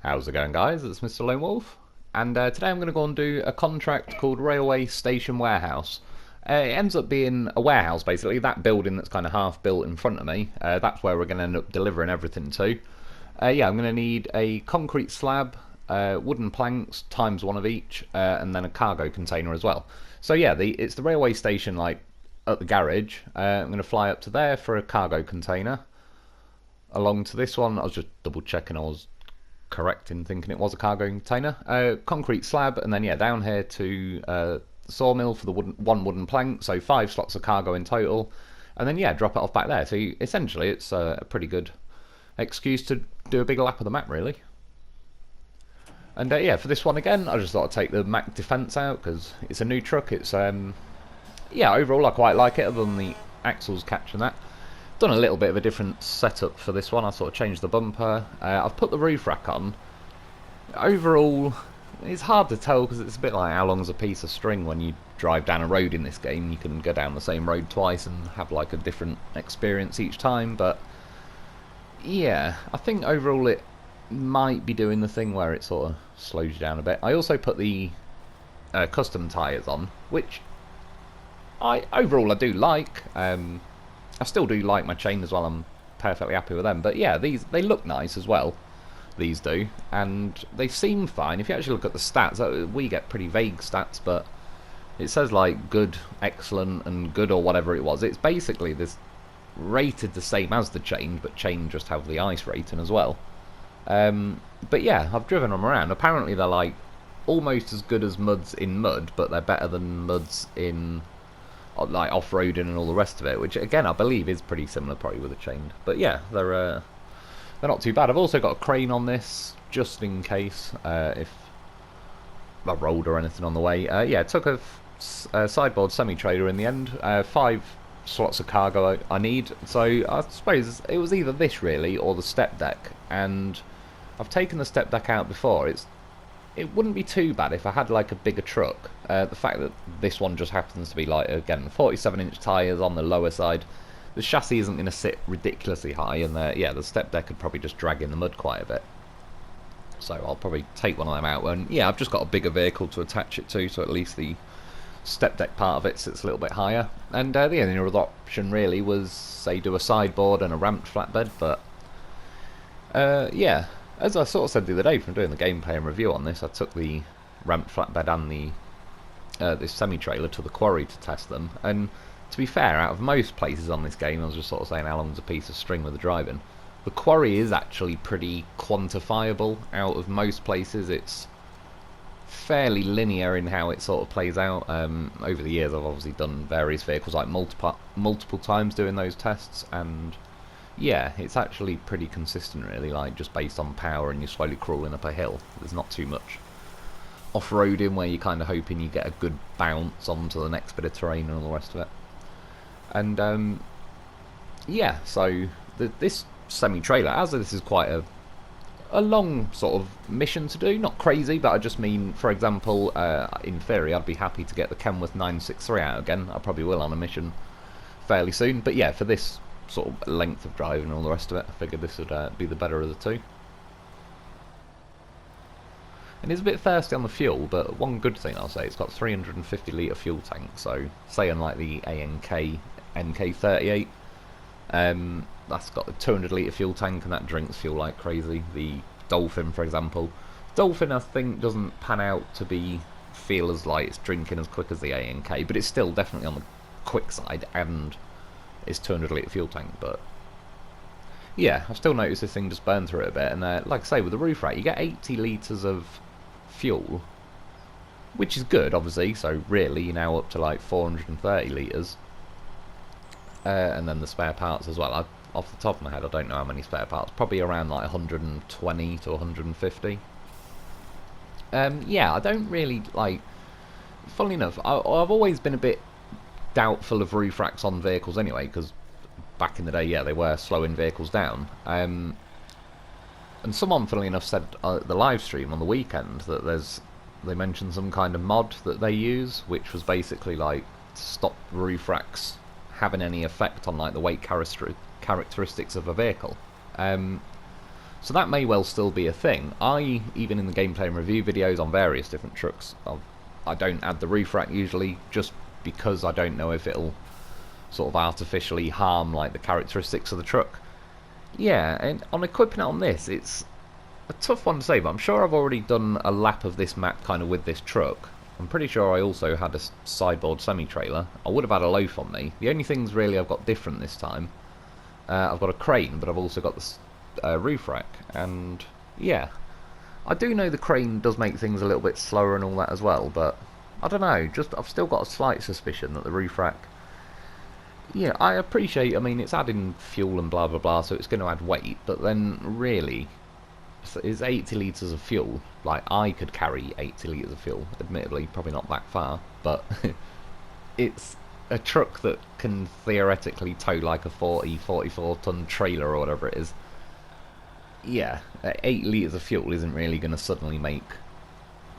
How's it going, guys? It's Mr. Lo4f, and today I'm going to go and do a contract called Railway Station Warehouse. It ends up being a warehouse, basically. That building that's kind of half built in front of me, that's where we're going to end up delivering everything to. Yeah, I'm going to need a concrete slab, wooden planks, times one of each, and then a cargo container as well. So yeah, it's the railway station, like, at the garage. I'm going to fly up to there for a cargo container. Along to this one, I was just double checking I was correct in thinking it was a cargo container. Concrete slab, and then yeah, down here to the sawmill for the one wooden plank, so 5 slots of cargo in total, and then yeah, drop it off back there. So essentially it's a pretty good excuse to do a big lap of the map, really. And yeah, for this one again, I just thought I'd take the Mack defence out because it's a new truck. It's yeah, overall I quite like it, other than the axles catching that. Done a little bit of a different setup for this one. I sort of changed the bumper. I've put the roof rack on. Overall, it's hard to tell because it's a bit like how long's a piece of string when you drive down a road in this game. You can go down the same road twice and have like a different experience each time, but yeah, I think overall it might be doing the thing where it sort of slows you down a bit. I also put the custom tyres on, which overall I do like. I still do like my chain as well. I'm perfectly happy with them. But yeah, they look nice as well. These do, and they seem fine. If you actually look at the stats, we get pretty vague stats, but it says like good, excellent, and good, or whatever it was. It's basically this rated the same as the chain, but chain just have the ice rating as well. But yeah, I've driven them around. Apparently they're like almost as good as muds in mud, but they're better than muds in like off-roading and all the rest of it, which again I believe is pretty similar probably with a chain. But yeah, they're not too bad. I've also got a crane on this just in case if I rolled or anything on the way. Yeah, it took a sideboard semi-trailer in the end. 5 slots of cargo I need, so I suppose it was either this really or the step deck, and I've taken the step deck out before. It wouldn't be too bad if I had like a bigger truck. The fact that this one just happens to be like, again, 47-inch tyres on the lower side, the chassis isn't going to sit ridiculously high, and yeah, the step deck could probably just drag in the mud quite a bit. So I'll probably take one of them out, and yeah, I've just got a bigger vehicle to attach it to, so at least the step deck part of it sits a little bit higher. And the only other option really was, say, do a sideboard and a ramped flatbed, but yeah, as I sort of said the other day from doing the gameplay and review on this, I took the ramped flatbed and the this semi-trailer to the quarry to test them, and to be fair, out of most places on this game, I was just sort of saying how long's a piece of string with the driving, the quarry is actually pretty quantifiable. Out of most places it's fairly linear in how it sort of plays out. Over the years I've obviously done various vehicles like multiple times doing those tests, and yeah, it's actually pretty consistent really, like just based on power, and you're slowly crawling up a hill. There's not too much off-roading where you're kind of hoping you get a good bounce onto the next bit of terrain and all the rest of it. And yeah, so this semi-trailer, as this is quite a long sort of mission to do, not crazy, but I just mean, for example, in theory I'd be happy to get the Kenworth 963 out again. I probably will on a mission fairly soon, but yeah, for this sort of length of driving and all the rest of it, I figured this would be the better of the two. And it's a bit thirsty on the fuel, but one good thing I'll say, it's got 350 litre fuel tank, so say unlike the ANK MK38, that's got a 200 litre fuel tank, and that drinks fuel like crazy. The Dolphin, for example, Dolphin I think doesn't pan out to feel as like it's drinking as quick as the ANK, but it's still definitely on the quick side, and it's 200 litre fuel tank. But yeah, I've still noticed this thing just burn through it a bit, and like I say, with the roof rack you get 80 litres of fuel, which is good obviously, so really you're now up to like 430 litres. And then the spare parts as well. Off the top of my head I don't know how many spare parts, probably around like 120 to 150. Yeah, I don't really like, funnily enough, I've always been a bit doubtful of roof racks on vehicles anyway, because back in the day, yeah, they were slowing vehicles down. And someone, funnily enough, said the live stream on the weekend that they mentioned some kind of mod that they use, which was basically like to stop roof racks having any effect on like the weight characteristics of a vehicle. So that may well still be a thing. Even in the gameplay and review videos on various different trucks, I don't add the roof rack usually, just because I don't know if it'll sort of artificially harm like the characteristics of the truck. Yeah, and on equipping it on this, it's a tough one to say, but I'm sure I've already done a lap of this map kind of with this truck. I'm pretty sure I also had a sideboard semi-trailer. I would have had a loaf on me. The only things really I've got different this time, I've got a crane, but I've also got this roof rack, and yeah, I do know the crane does make things a little bit slower and all that as well, but I don't know, just I've still got a slight suspicion that the roof rack, yeah, I appreciate, I mean, it's adding fuel and blah blah blah, so it's going to add weight, but then really, it's 80 litres of fuel. Like, I could carry 80 litres of fuel, admittedly, probably not that far, but it's a truck that can theoretically tow like a 44 ton trailer or whatever it is. Yeah, 8 litres of fuel isn't really going to suddenly make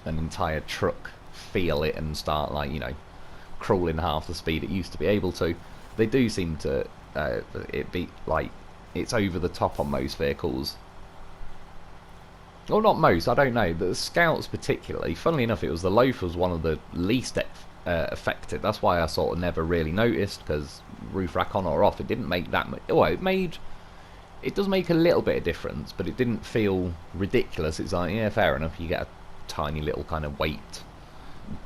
an entire truck feel it and start, like, you know, crawling half the speed it used to be able to. They do seem to, it be like, it's over the top on most vehicles. Well, not most, I don't know. The Scouts particularly, funnily enough, it was the Lo4f was one of the least affected. That's why I sort of never really noticed, because roof rack on or off, it didn't make that much. Well, it does make a little bit of difference, but it didn't feel ridiculous. It's like, yeah, fair enough, you get a tiny little kind of weight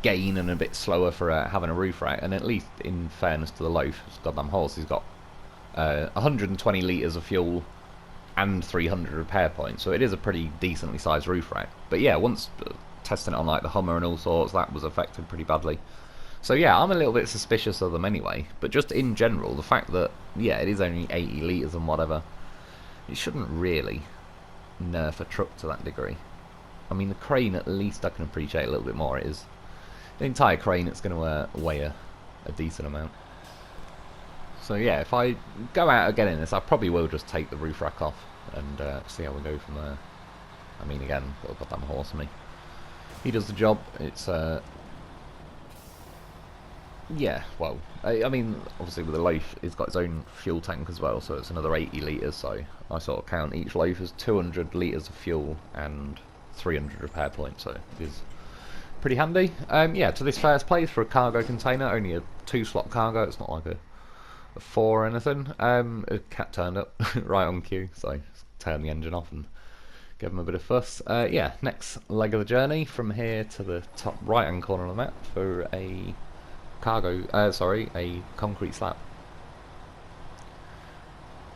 gain and a bit slower for having a roof rack. And at least, in fairness to the Lo4f, this goddamn horse, he's got 120 litres of fuel and 300 repair points, so it is a pretty decently sized roof rack. But yeah, once testing it on like the Hummer and all sorts, that was affected pretty badly. So yeah, I'm a little bit suspicious of them anyway, but just in general, the fact that, yeah, it is only 80 litres and whatever, it shouldn't really nerf a truck to that degree. I mean, the crane, at least I can appreciate a little bit more. It is the entire crane, it's going to weigh a decent amount. So yeah, if I go out again in this, I probably will just take the roof rack off and see how we go from there. I mean, again, got a goddamn horse on me. He does the job. It's yeah, well, I mean, obviously with the Lo4f, it's got its own fuel tank as well, so it's another 80 litres, so I sort of count each Lo4f as 200 litres of fuel and 300 repair points, so it is pretty handy. Yeah, to this first place for a cargo container, only a 2-slot cargo, it's not like a 4 or anything. A cat turned up right on cue, so just turn the engine off and give him a bit of fuss. Yeah, next leg of the journey from here to the top right hand corner of the map for a a concrete slab.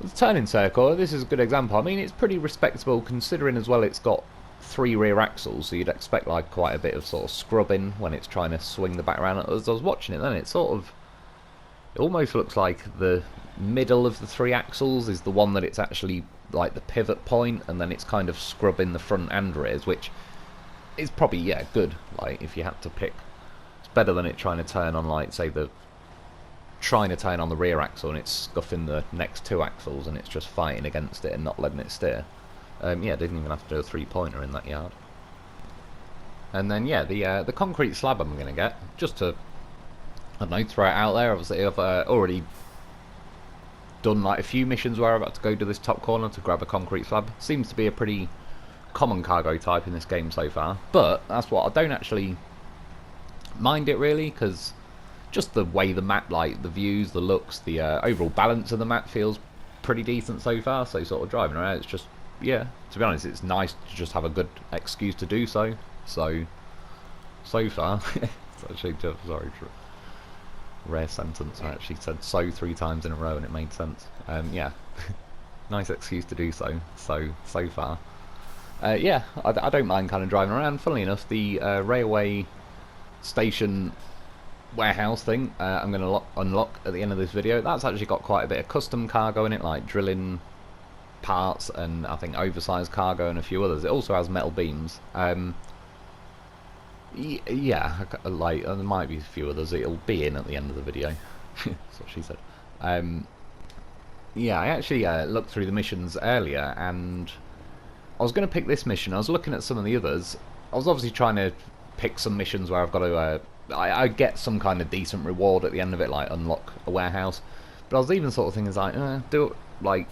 The turning circle, this is a good example. I mean, it's pretty respectable considering as well it's got 3 rear axles, so you'd expect like quite a bit of sort of scrubbing when it's trying to swing the back around. As I was watching it then, it almost looks like the middle of the 3 axles is the one that it's actually like the pivot point, and then it's kind of scrubbing the front and rears, which is probably, yeah, good. Like, if you had to pick, it's better than it trying to turn on, like, say, trying to turn on the rear axle and it's scuffing the next 2 axles and it's just fighting against it and not letting it steer. Yeah, didn't even have to do a 3-pointer in that yard. And then, yeah, the concrete slab I'm going to get, just to, I don't know, throw it out there. Obviously, I've already done like a few missions where I've had to go to this top corner to grab a concrete slab. Seems to be a pretty common cargo type in this game so far, but that's what, I don't actually mind it really, because just the way the map, like the views, the looks, the overall balance of the map feels pretty decent so far. So sort of driving around, it's just, yeah, to be honest, it's nice to just have a good excuse to do so. So far, it's actually just, sorry, rare sentence. I actually said so 3 times in a row and it made sense. Yeah, nice excuse to do so. So far, yeah, I don't mind kind of driving around. Funnily enough, the railway station warehouse thing I'm going to unlock at the end of this video, that's actually got quite a bit of custom cargo in it, like drilling parts and I think oversized cargo and a few others. It also has metal beams. Yeah, like there might be a few others. It'll be in at the end of the video. That's what she said. Yeah, I actually looked through the missions earlier, and I was going to pick this mission. I was looking at some of the others. I was obviously trying to pick some missions where I've got to, I get some kind of decent reward at the end of it, like unlock a warehouse. But I was even sort of thinking, like, do it, like,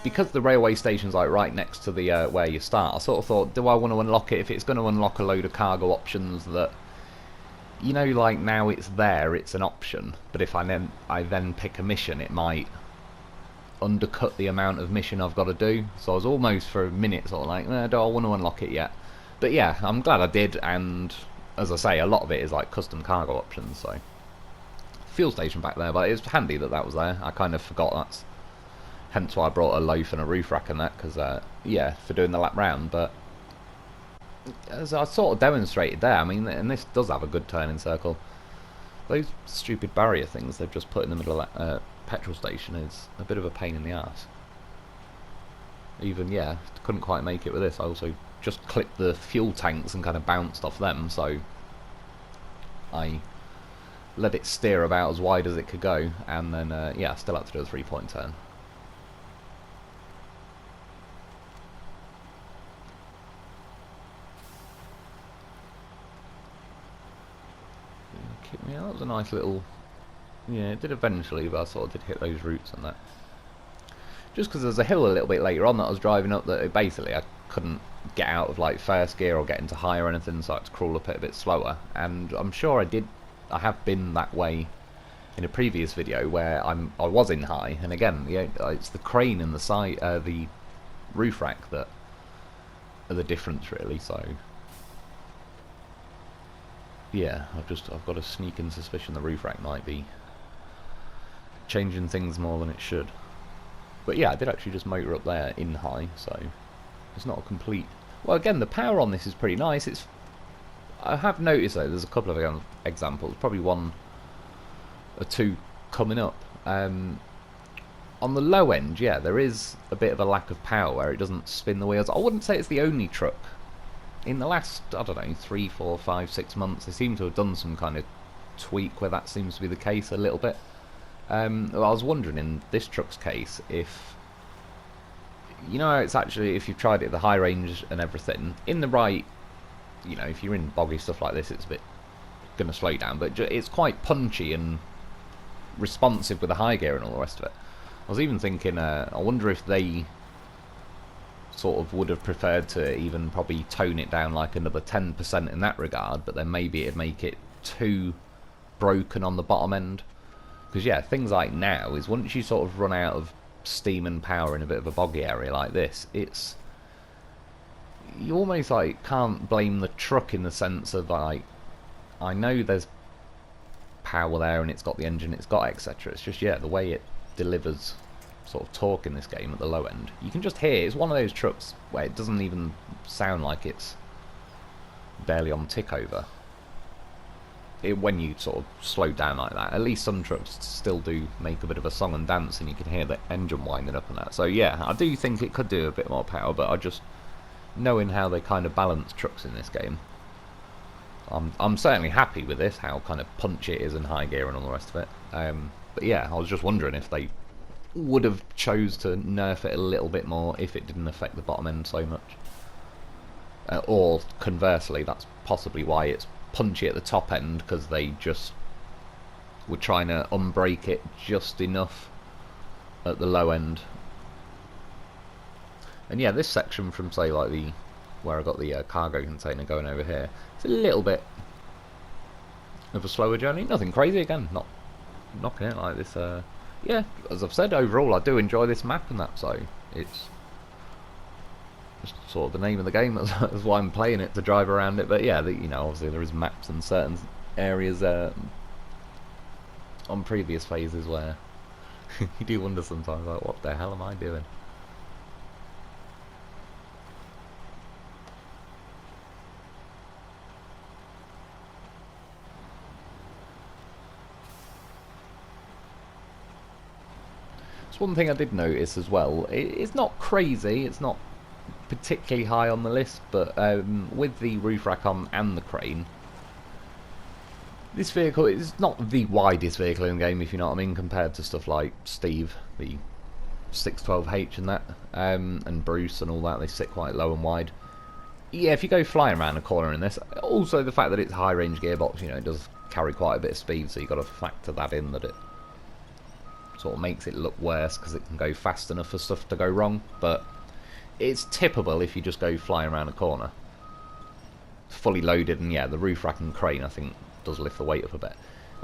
because the railway station's like right next to the where you start, I sort of thought, do I want to unlock it if it's going to unlock a load of cargo options that, you know, like now it's there, it's an option, but if I then pick a mission, it might undercut the amount of mission I've got to do. So I was almost for a minute sort of like, do I want to unlock it yet? But yeah, I'm glad I did, and as I say, a lot of it is like custom cargo options, so fuel station back there, but it was handy that that was there. I kind of forgot that's hence why I brought a loaf and a roof rack and that, because yeah, for doing the lap round. But as I sort of demonstrated there, I mean, and this does have a good turning circle. Those stupid barrier things they've just put in the middle of that petrol station is a bit of a pain in the arse. Even, yeah, couldn't quite make it with this. I also just clipped the fuel tanks and kind of bounced off them, so I let it steer about as wide as it could go, and then yeah, still had to do a 3-point turn. Yeah, that was a nice little, yeah, it did eventually, but I sort of did hit those roots and that. Just because there's a hill a little bit later on that I was driving up that basically I couldn't get out of like first gear or get into high or anything, so I had to crawl up it a bit slower. And I'm sure I have been that way in a previous video where I was in high, and again, yeah, it's the crane and the side, the roof rack that are the difference really. So yeah, I've got a sneaking suspicion the roof rack might be changing things more than it should. But yeah, I did actually just motor up there in high, so it's not a complete... Well, again, the power on this is pretty nice. I have noticed though, there's a couple of examples, probably one or two coming up. On the low end, yeah, there is a bit of a lack of power where it doesn't spin the wheels. I wouldn't say it's the only truck. In the last, I don't know, 3, 4, 5, 6 months, they seem to have done some kind of tweak where that seems to be the case a little bit. Well, I was wondering in this truck's case if, you know, it's actually, if you've tried it at the high range and everything, in the right, you know, if you're in boggy stuff like this, it's a bit going to slow down, but it's quite punchy and responsive with the high gear and all the rest of it. I was even thinking, I wonder if they sort of would have preferred to even probably tone it down like another 10% in that regard, but then maybe it'd make it too broken on the bottom end. Because yeah, things like now is once you sort of run out of steam and power in a bit of a boggy area like this, it's, you almost like can't blame the truck in the sense of like, I know there's power there and it's got the engine it's got, etc. It's just, yeah, the way it delivers sort of torque in this game at the low end, you can just hear it's one of those trucks where it doesn't even sound like it's barely on tick over. When you sort of slow down like that, at least some trucks still do make a bit of a song and dance, and you can hear the engine winding up and that. So yeah, I do think it could do a bit more power, but I just, knowing how they kind of balance trucks in this game, I'm certainly happy with this, how kind of punchy it is in high gear and all the rest of it. But yeah, I was just wondering if they would have chose to nerf it a little bit more if it didn't affect the bottom end so much. Or conversely, that's possibly why it's punchy at the top end, because they just were trying to unbrake it just enough at the low end. And yeah, this section from say like the where I got the cargo container going over here, it's a little bit of a slower journey. Nothing crazy, again, not knocking it like this. Yeah, as I've said, overall I do enjoy this map and that, so it's just sort of the name of the game. That's why I'm playing it, to drive around it. But yeah, you know, obviously there is maps in certain areas on previous phases where you do wonder sometimes, like, what the hell am I doing? So one thing I did notice as well, it's not crazy, it's not particularly high on the list, but with the roof rack on and the crane, this vehicle is not the widest vehicle in the game, if you know what I mean, compared to stuff like Steve, the 612H and that, and Bruce and all that. They sit quite low and wide. Yeah, if you go flying around a corner in this, also the fact that it's a high range gearbox, you know, it does carry quite a bit of speed, so you've got to factor that in, that it sort of makes it look worse because it can go fast enough for stuff to go wrong, but it's tippable if you just go flying around a corner. Fully loaded, and yeah, the roof rack and crane I think does lift the weight up a bit.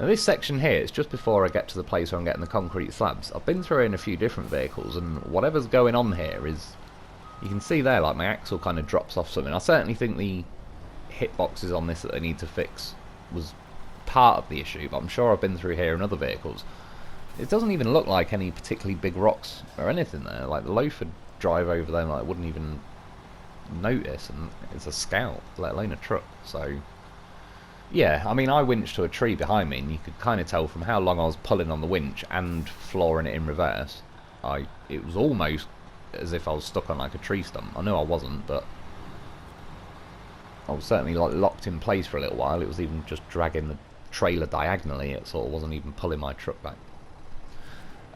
Now this section here, it's just before I get to the place where I'm getting the concrete slabs. I've been through in a few different vehicles, and whatever's going on here is, you can see there, like my axle kind of drops off something. I certainly think the hitboxes on this that they need to fix was part of the issue, but I'm sure I've been through here in other vehicles. It doesn't even look like any particularly big rocks or anything there. Like the Lo4f drive over them, like I wouldn't even notice, and it's a Scout, let alone a truck. So yeah, I mean, I winched to a tree behind me, and you could kind of tell from how long I was pulling on the winch and flooring it in reverse. It was almost as if I was stuck on like a tree stump. I know I wasn't, but I was certainly like locked in place for a little while. It was even just dragging the trailer diagonally. It sort of wasn't even pulling my truck back.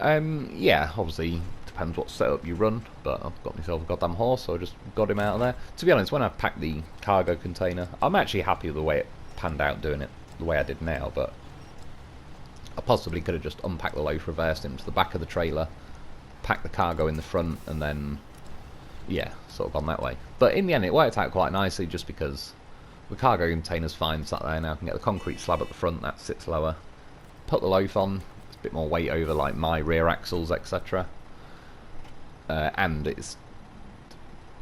Yeah, obviously depends what setup you run, but I've got myself a goddamn horse, so I just got him out of there. To be honest, when I packed the cargo container, I'm actually happy with the way it panned out doing it the way I did now, but I possibly could have just unpacked the Lo4f, reversed him to the back of the trailer, packed the cargo in the front, and then yeah, sort of gone that way. But in the end it worked out quite nicely, just because the cargo container's fine, sat there now. I can get the concrete slab at the front, that sits lower, put the Lo4f on, it's a bit more weight over like my rear axles, etc. And it's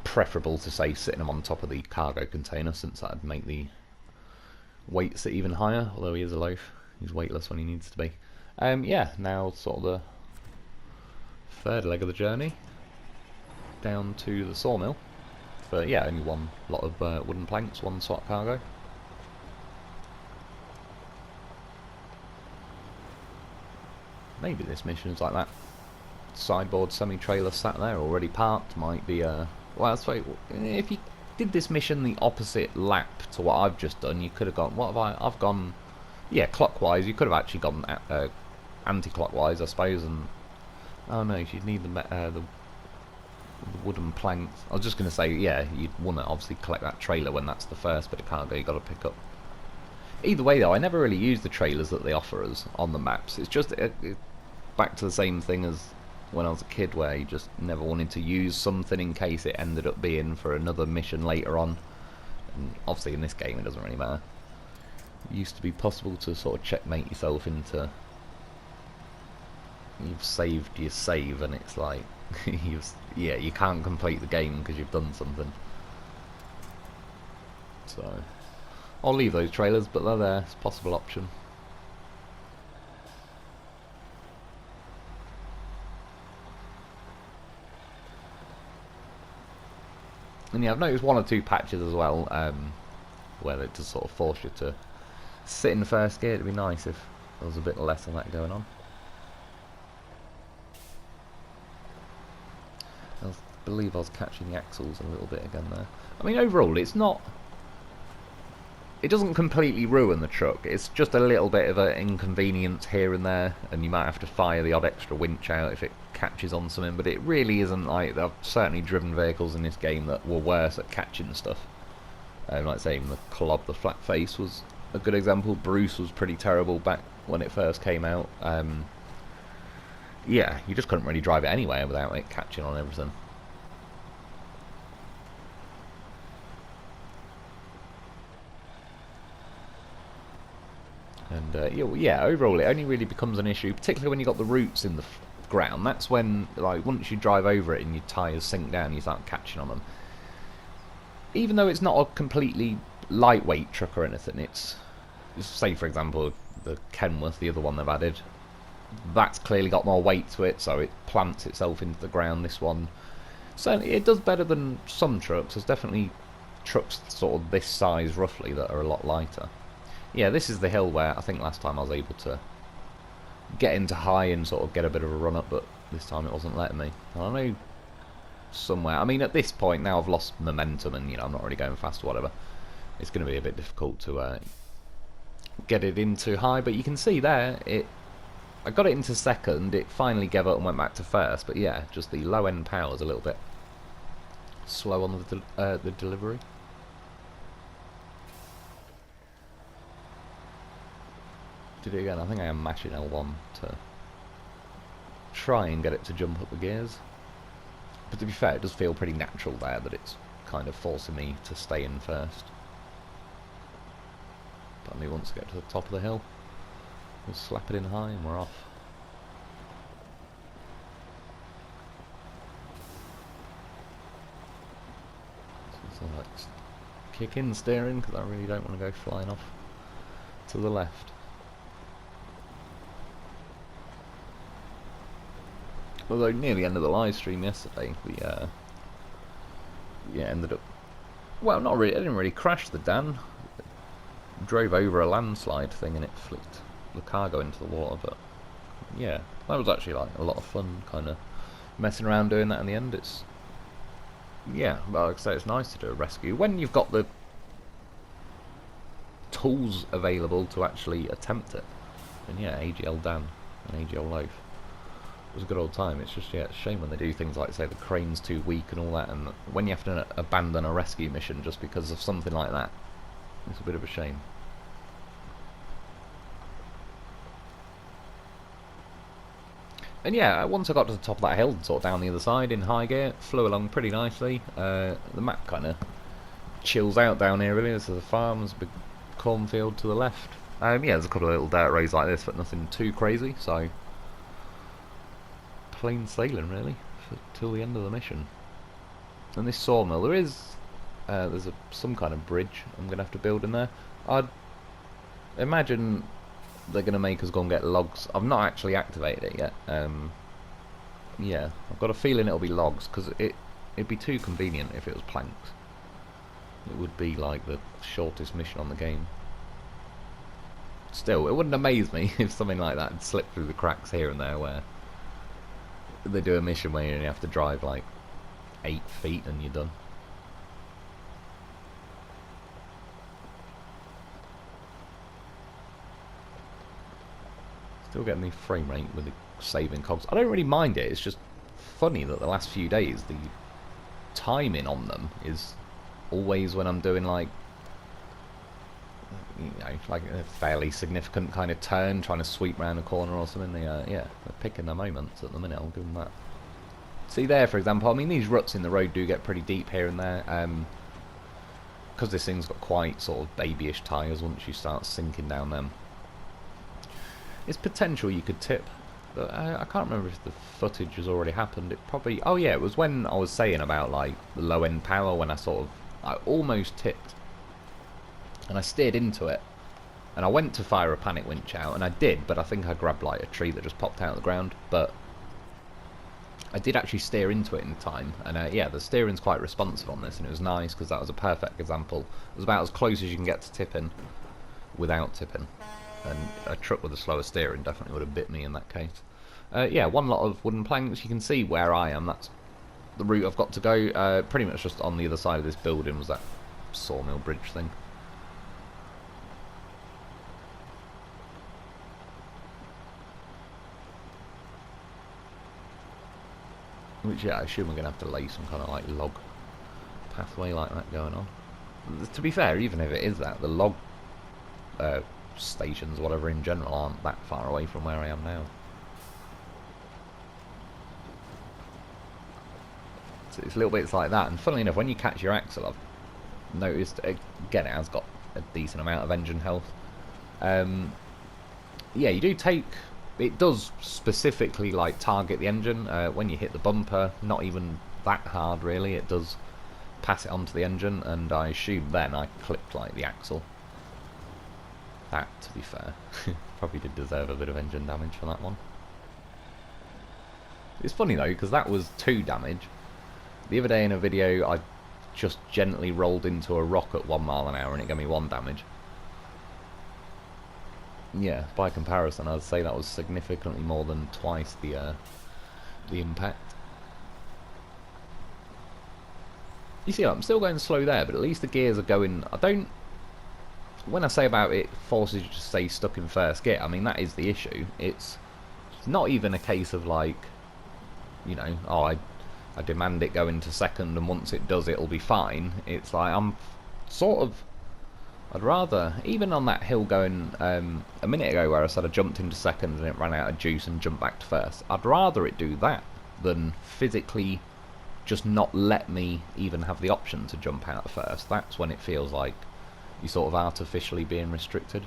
preferable to say sitting them on top of the cargo container, since that'd make the weight sit even higher, although he is a Lo4f, he's weightless when he needs to be. Yeah, now sort of the third leg of the journey down to the sawmill for, yeah, only one lot of wooden planks, one swap cargo. Maybe this mission is like that sideboard semi-trailer sat there already parked might be well, that's right. If you did this mission the opposite lap to what I've just done, you could have gone, what have I've gone, yeah, clockwise. You could have actually gone anti-clockwise, I suppose, and oh no, you'd need the wooden planks. I was just going to say, yeah, you'd want to obviously collect that trailer when that's the first bit of cargo you got to pick up. Either way though, I never really use the trailers that they offer us on the maps. It's just back to the same thing as when I was a kid, where you just never wanted to use something in case it ended up being for another mission later on. And obviously in this game it doesn't really matter. It used to be possible to sort of checkmate yourself into, you've saved your save, and it's like yeah, you can't complete the game because you've done something. So I'll leave those trailers, but they're there, it's a possible option. And yeah, I've noticed one or two patches as well, where it just sort of force you to sit in first gear. It'd be nice if there was a bit less of that going on. I believe I was catching the axles a little bit again there. I mean, overall, it's not, it doesn't completely ruin the truck. It's just a little bit of an inconvenience here and there, and you might have to fire the odd extra winch out if it catches on something, but it really isn't like, I've certainly driven vehicles in this game that were worse at catching stuff. Like saying the Clob, the flat face, was a good example. Bruce was pretty terrible back when it first came out. Yeah, you just couldn't really drive it anywhere without it catching on everything. And yeah, overall it only really becomes an issue, particularly when you got the roots in the ground. That's when, like, once you drive over it and your tyres sink down, you start catching on them. Even though it's not a completely lightweight truck or anything, it's say for example the Kenworth, the other one they've added, that's clearly got more weight to it, so it plants itself into the ground. This one, certainly it does better than some trucks. There's definitely trucks sort of this size roughly that are a lot lighter. Yeah, this is the hill where I think last time I was able to get into high and sort of get a bit of a run up, but this time it wasn't letting me. I don't know, somewhere, I mean at this point now I've lost momentum and, you know, I'm not really going fast or whatever. It's going to be a bit difficult to get it into high, but you can see there, I got it into second, it finally gave up and went back to first, but yeah, just the low end power is a little bit slow on the delivery. Did it again. I think I am mashing L1 to try and get it to jump up the gears. But to be fair, it does feel pretty natural there that it's kind of forcing me to stay in first. But only once I get to the top of the hill, we'll slap it in high and we're off. So let's kick in steering because I really don't want to go flying off to the left. Although near the end of the live stream yesterday, we ended up, well, not really. I didn't really crash the Dan. Drove over a landslide thing and it flicked the cargo into the water. But yeah, that was actually like a lot of fun, kind of messing around doing that in the end. It's well, like I say, it's nice to do a rescue when you've got the tools available to actually attempt it. And yeah, AGL Dan and AGL Lo4f. It was a good old time. It's just, yeah, it's a shame when they do things like, say, the crane's too weak and all that, and when you have to abandon a rescue mission just because of something like that. It's a bit of a shame. And yeah, once I got to the top of that hill and sort of down the other side in high gear, flew along pretty nicely. The map kind of chills out down here really. There's the farm, there's a big cornfield to the left. Yeah, there's a couple of little dirt roads like this, but nothing too crazy, so plain sailing really till the end of the mission. And this sawmill, there's some kind of bridge I'm gonna have to build in there. I'd imagine they're gonna make us go and get logs. I've not actually activated it yet. Yeah, I've got a feeling it'll be logs because it'd be too convenient if it was planks. It would be like the shortest mission on the game. Still, it wouldn't amaze me if something like that had slipped through the cracks here and there where they do a mission where you only have to drive like 8 feet and you're done. Still getting the frame rate with the saving cogs. I don't really mind it, it's just funny that the last few days the timing on them is always when I'm doing like, you know, like a fairly significant kind of turn, trying to sweep round a corner or something. Yeah, they're picking their moments at the minute. I'll give them that. See there, for example, I mean these ruts in the road do get pretty deep here and there, because this thing's got quite sort of babyish tyres once you start sinking down them. It's potential you could tip, but I can't remember if the footage has already happened. It probably, oh yeah, it was when I was saying about like the low end power, when I almost tipped. And I steered into it, and I went to fire a panic winch out, and I did, but I think I grabbed like a tree that just popped out of the ground, but I did actually steer into it in time, and yeah, the steering's quite responsive on this, and it was nice, because that was a perfect example. It was about as close as you can get to tipping, without tipping, and a truck with a slower steering definitely would have bit me in that case. Yeah, one lot of wooden planks. You can see where I am, that's the route I've got to go. Pretty much just on the other side of this building was that sawmill bridge thing. Which, yeah, I assume we're going to have to lay some kind of like log pathway like that going on. To be fair, even if it is that, the log stations, whatever, in general aren't that far away from where I am now. So it's little bits like that, and funnily enough, when you catch your axle, I've noticed, again, it has got a decent amount of engine health. Yeah, you do take... It does specifically like target the engine when you hit the bumper, not even that hard really, it does pass it onto the engine, and I assume then I clipped like the axle. That, to be fair, probably did deserve a bit of engine damage for that one. It's funny though, because that was 2 damage. The other day in a video I just gently rolled into a rock at 1 mile an hour and it gave me 1 damage. Yeah, by comparison, I'd say that was significantly more than twice the impact. You see, I'm still going slow there, but at least the gears are going... I don't... When I say about it forces you to stay stuck in first gear, I mean, that is the issue. It's not even a case of, like, you know, oh, I demand it go into second, and once it does, it'll be fine. It's like, I'm sort of I'd rather, even on that hill going a minute ago where I said I jumped into second and it ran out of juice and jumped back to first, I'd rather it do that than physically just not let me even have the option to jump out of first. That's when it feels like you're sort of artificially being restricted.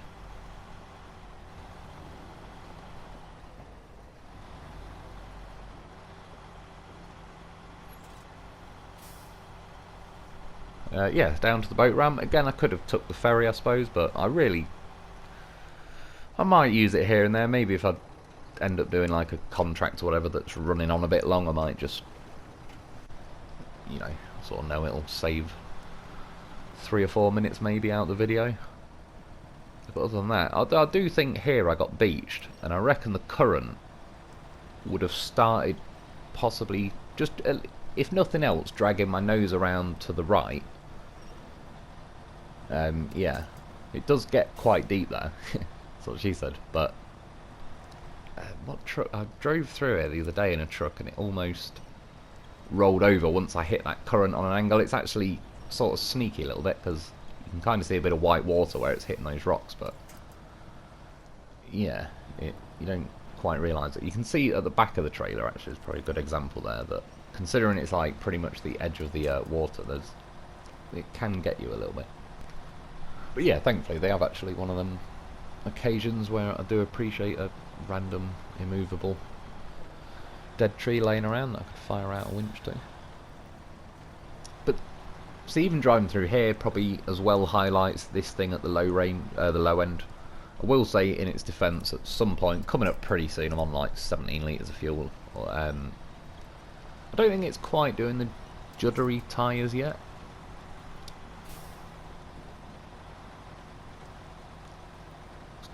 Yeah, down to the boat ramp. Again, I could have took the ferry, I suppose, but I might use it here and there. Maybe if I end up doing like a contract or whatever that's running on a bit long, I might just, you know, sort of know it'll save 3 or 4 minutes maybe out of the video. But other than that, I do think here I got beached, and I reckon the current would have started possibly just, if nothing else, dragging my nose around to the right. Yeah, it does get quite deep there. That's what she said. But what truck? I drove through it the other day in a truck, and it almost rolled over once I hit that current on an angle. It's actually sort of sneaky a little bit because you can kind of see a bit of white water where it's hitting those rocks. But yeah, you don't quite realise it. You can see at the back of the trailer, actually, is probably a good example there. That considering it's like pretty much the edge of the water, it can get you a little bit. But yeah, thankfully they have actually one of them occasions where I do appreciate a random immovable dead tree laying around that I could fire out a winch to. But see, even driving through here probably as well highlights this thing at the low end. I will say, in its defence, at some point coming up pretty soon, I'm on like 17 litres of fuel. I don't think it's quite doing the juddery tyres yet.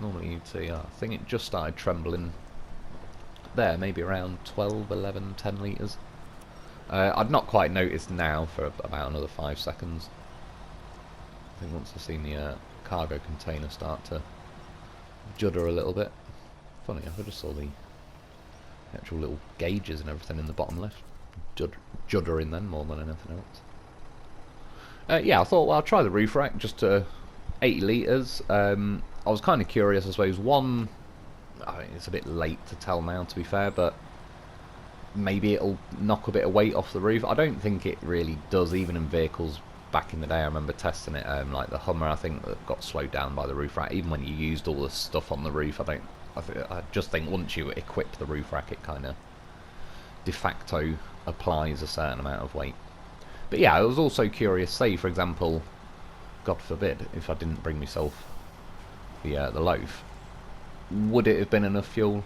Normally you'd see, I think it just started trembling there, maybe around 12, 11, 10 litres. I'd not quite noticed now for about another 5 seconds. I think once I've seen the cargo container start to judder a little bit. Funny, I just saw the actual little gauges and everything in the bottom left. Juddering then more than anything else. Yeah, I thought, well, I'll try the roof rack just to 80 litres. I was kind of curious, I suppose. One, I mean, it's a bit late to tell now, to be fair, but maybe it'll knock a bit of weight off the roof. I don't think it really does, even in vehicles back in the day. I remember testing it, like the Hummer, I think, that got slowed down by the roof rack. Even when you used all the stuff on the roof, I just think once you equip the roof rack, it kind of de facto applies a certain amount of weight. But yeah, I was also curious, say, for example, God forbid, if I didn't bring myself the loaf, would it have been enough fuel?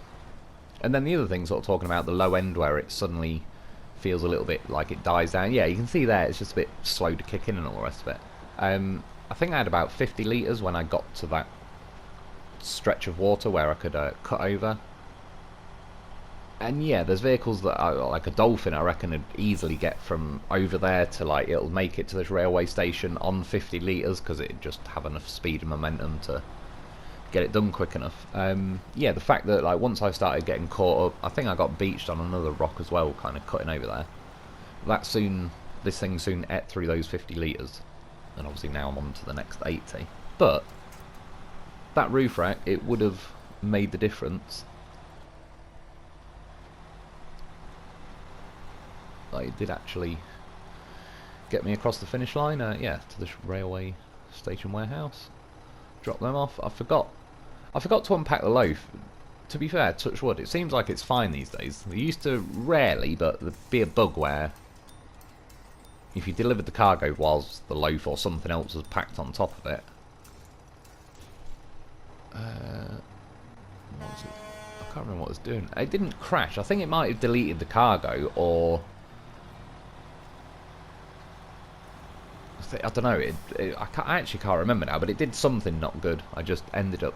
And then the other thing, sort of talking about the low end where it suddenly feels a little bit like it dies down. Yeah, you can see there it's just a bit slow to kick in and all the rest of it. I think I had about 50 litres when I got to that stretch of water where I could cut over. And yeah, there's vehicles that are like a Dolphin, I reckon, would easily get from over there to, like, it'll make it to this railway station on 50 litres because it'd just have enough speed and momentum to get it done quick enough. Yeah, the fact that, like, once I started getting caught up, I think I got beached on another rock as well, kind of cutting over there. This thing soon ate through those 50 litres, and obviously now I'm on to the next 80. But that roof rack, it would have made the difference. Like, it did actually get me across the finish line. Yeah, to this railway station warehouse. Drop them off. I forgot to unpack the loaf. To be fair, touch wood, it seems like it's fine these days. They used to rarely, but there'd be a bug where if you delivered the cargo whilst the loaf or something else was packed on top of it, what was it? I can't remember what it was doing. It didn't crash. I think it might have deleted the cargo, or I don't know. I actually can't remember now, but it did something not good. I just ended up,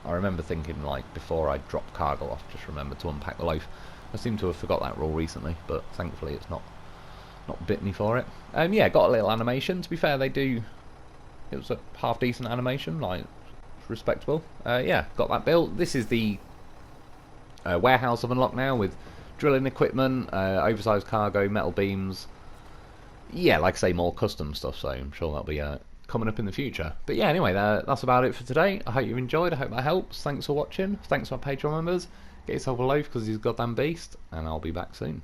I remember thinking, like, before I dropped cargo off, just remember to unpack the loaf. I seem to have forgot that rule recently, but thankfully it's not bit me for it. Yeah, got a little animation. To be fair, it was a half decent animation, like, respectable. Yeah, got that built. This is the warehouse I've unlocked now with drilling equipment, oversized cargo, metal beams. Yeah, like I say, more custom stuff, so I'm sure that'll be coming up in the future. But yeah, anyway, that's about it for today. I hope you've enjoyed. I hope that helps. Thanks for watching. Thanks to my Patreon members. Get yourself a loaf because he's a goddamn beast, and I'll be back soon.